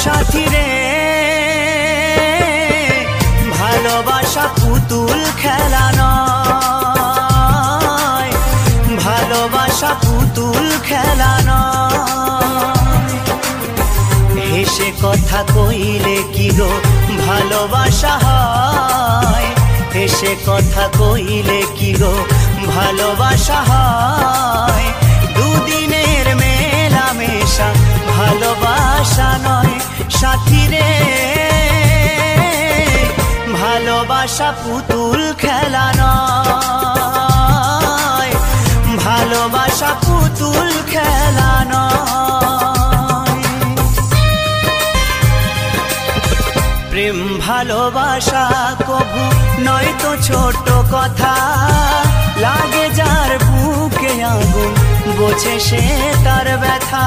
সাথী রে ভালোবাসা পুতুল খেলা নয়, ভালোবাসা পুতুল খেলা নয়। হেসে কথা কইলে কি গো ভালোবাসা হয়, হেসে কথা কইলে কি গো ভালোবাসা হয়। দুদিনের মেলামেশা ভালোবাসা নয় সাথী রে, ভালোবাসা পুতুল খেলা নয়, ভালোবাসা পুতুল খেলা নয়। প্রেম ভালোবাসা কবু নয় তো ছোট কথা, লাগে যার বুকে আগুন বোঝে সে তার ব্যথা।